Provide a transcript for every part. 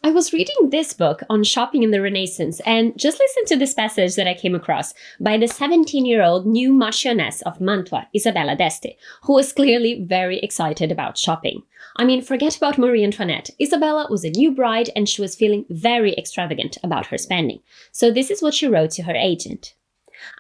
I was reading this book on shopping in the Renaissance and just listen to this passage that I came across by the 17-year-old new Marchioness of Mantua, Isabella d'Este, who was clearly very excited about shopping. I mean, forget about Marie Antoinette. Isabella was a new bride and she was feeling very extravagant about her spending. So this is what she wrote to her agent.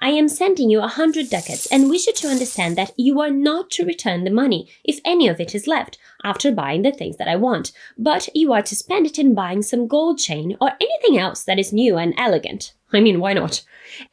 I am sending you 100 ducats and wish you to understand that you are not to return the money, if any of it is left, after buying the things that I want, but you are to spend it in buying some gold chain or anything else that is new and elegant. I mean, why not?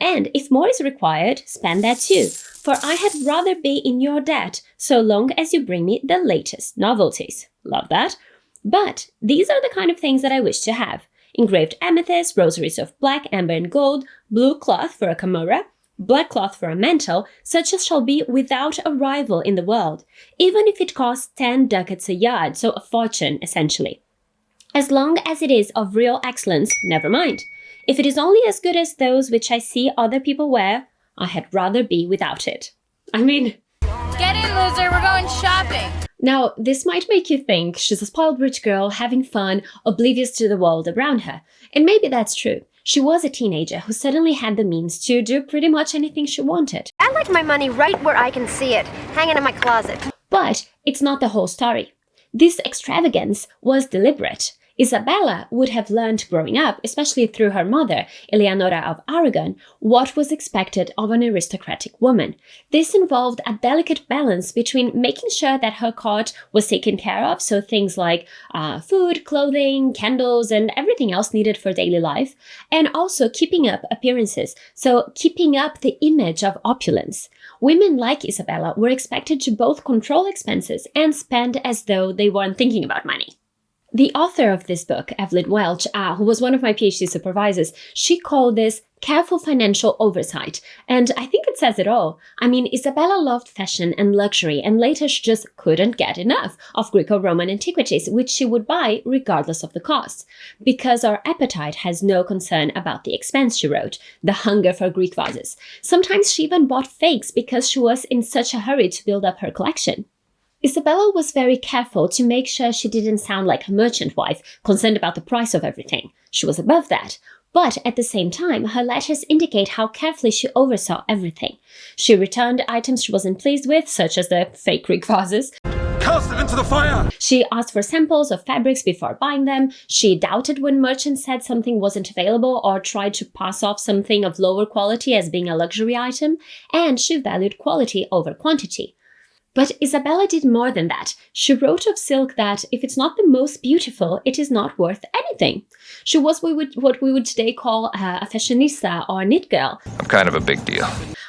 And if more is required, spend that too, for I had rather be in your debt so long as you bring me the latest novelties. Love that. But these are the kind of things that I wish to have. Engraved amethysts, rosaries of black, amber and gold, blue cloth for a camorra, black cloth for a mantle, such as shall be without a rival in the world, even if it costs 10 ducats a yard, so a fortune, essentially. As long as it is of real excellence, never mind. If it is only as good as those which I see other people wear, I had rather be without it. I mean... Get in, loser, we're going shopping! Now, this might make you think she's a spoiled rich girl having fun, oblivious to the world around her. And maybe that's true. She was a teenager who suddenly had the means to do pretty much anything she wanted. I like my money right where I can see it, hanging in my closet. But it's not the whole story. This extravagance was deliberate. Isabella would have learned growing up, especially through her mother, Eleonora of Aragon, what was expected of an aristocratic woman. This involved a delicate balance between making sure that her court was taken care of, so things like food, clothing, candles, and everything else needed for daily life, and also keeping up appearances, so keeping up the image of opulence. Women like Isabella were expected to both control expenses and spend as though they weren't thinking about money. The author of this book, Evelyn Welch, who was one of my PhD supervisors, she called this careful financial oversight. And I think it says it all. I mean, Isabella loved fashion and luxury, and later she just couldn't get enough of Greco-Roman antiquities, which she would buy regardless of the cost. Because our appetite has no concern about the expense, she wrote, the hunger for Greek vases. Sometimes she even bought fakes because she was in such a hurry to build up her collection. Isabella was very careful to make sure she didn't sound like a merchant wife, concerned about the price of everything. She was above that. But at the same time, her letters indicate how carefully she oversaw everything. She returned items she wasn't pleased with, such as the fake Greek vases. Cast them into the fire! She asked for samples of fabrics before buying them. She doubted when merchants said something wasn't available or tried to pass off something of lower quality as being a luxury item. And she valued quality over quantity. But Isabella did more than that. She wrote of silk that if it's not the most beautiful, it is not worth anything. She was what we would today call a fashionista or a knit girl. I'm kind of a big deal.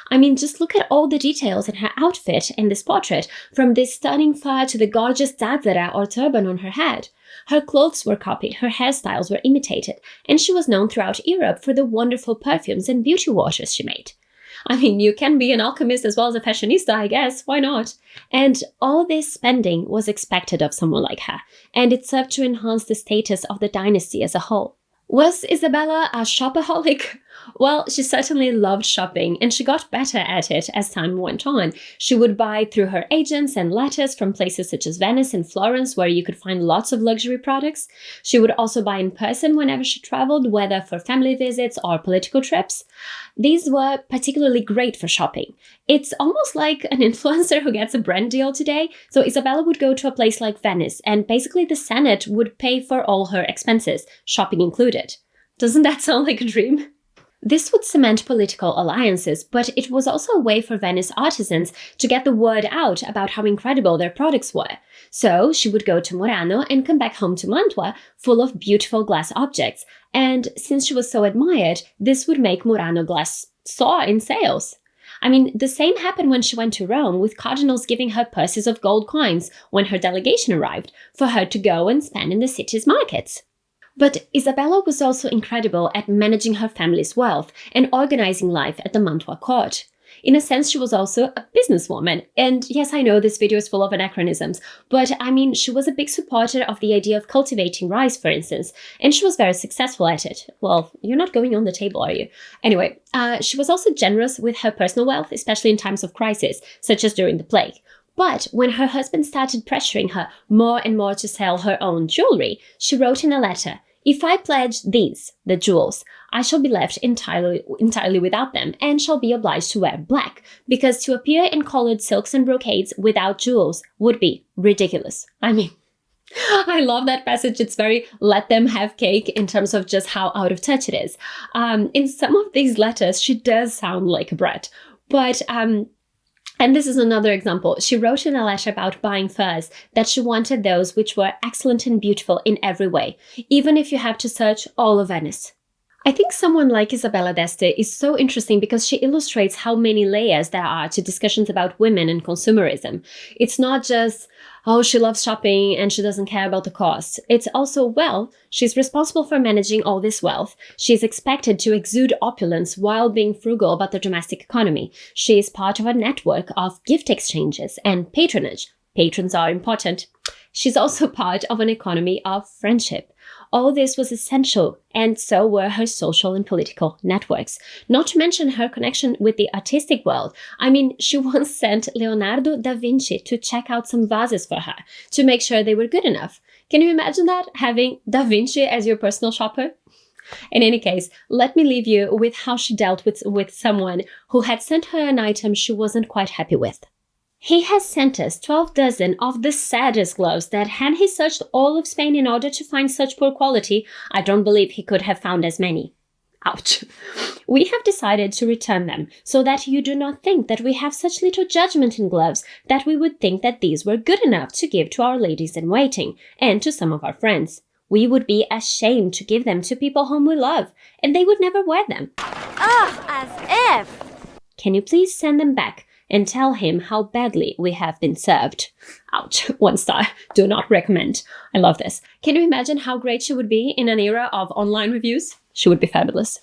I mean, just look at all the details in her outfit in this portrait, from this stunning fur to the gorgeous zazzera or turban on her head. Her clothes were copied, her hairstyles were imitated, and she was known throughout Europe for the wonderful perfumes and beauty washes she made. I mean, you can be an alchemist as well as a fashionista, I guess. Why not? And all this spending was expected of someone like her, and it served to enhance the status of the dynasty as a whole. Was Isabella a shopaholic? Well, she certainly loved shopping, and she got better at it as time went on. She would buy through her agents and letters from places such as Venice and Florence, where you could find lots of luxury products. She would also buy in person whenever she traveled, whether for family visits or political trips. These were particularly great for shopping. It's almost like an influencer who gets a brand deal today. So Isabella would go to a place like Venice, and basically the Senate would pay for all her expenses, shopping included. Doesn't that sound like a dream? This would cement political alliances, but it was also a way for Venice artisans to get the word out about how incredible their products were. So she would go to Murano and come back home to Mantua full of beautiful glass objects. And since she was so admired, this would make Murano glass soar in sales. I mean, the same happened when she went to Rome, with cardinals giving her purses of gold coins when her delegation arrived, for her to go and spend in the city's markets. But Isabella was also incredible at managing her family's wealth and organizing life at the Mantua court. In a sense, she was also a businesswoman. And yes, I know this video is full of anachronisms, but I mean, she was a big supporter of the idea of cultivating rice, for instance, and she was very successful at it. Well, you're not going on the table, are you? Anyway, she was also generous with her personal wealth, especially in times of crisis, such as during the plague. But when her husband started pressuring her more and more to sell her own jewelry, she wrote in a letter, If I pledge these, the jewels, I shall be left entirely without them and shall be obliged to wear black, because to appear in colored silks and brocades without jewels would be ridiculous. I mean, I love that passage. It's very let them have cake in terms of just how out of touch it is. In some of these letters, she does sound like a brat, but and this is another example. She wrote in a letter about buying furs that she wanted those which were excellent and beautiful in every way, even if you have to search all of Venice. I think someone like Isabella d'Este is so interesting because she illustrates how many layers there are to discussions about women and consumerism. It's not just, oh, she loves shopping and she doesn't care about the cost. It's also, well, she's responsible for managing all this wealth. She's expected to exude opulence while being frugal about the domestic economy. She is part of a network of gift exchanges and patronage. Patrons are important. She's also part of an economy of friendship. All this was essential, and so were her social and political networks. Not to mention her connection with the artistic world. I mean, she once sent Leonardo da Vinci to check out some vases for her, to make sure they were good enough. Can you imagine that, having Da Vinci as your personal shopper? In any case, let me leave you with how she dealt with someone who had sent her an item she wasn't quite happy with. He has sent us 12 dozen of the saddest gloves that, had he searched all of Spain in order to find such poor quality, I don't believe he could have found as many. Ouch. We have decided to return them, so that you do not think that we have such little judgment in gloves that we would think that these were good enough to give to our ladies in waiting, and to some of our friends. We would be ashamed to give them to people whom we love, and they would never wear them. Ugh, as if! Can you please send them back and tell him how badly we have been served? Ouch. 1 star. Do not recommend. I love this. Can you imagine how great she would be in an era of online reviews? She would be fabulous.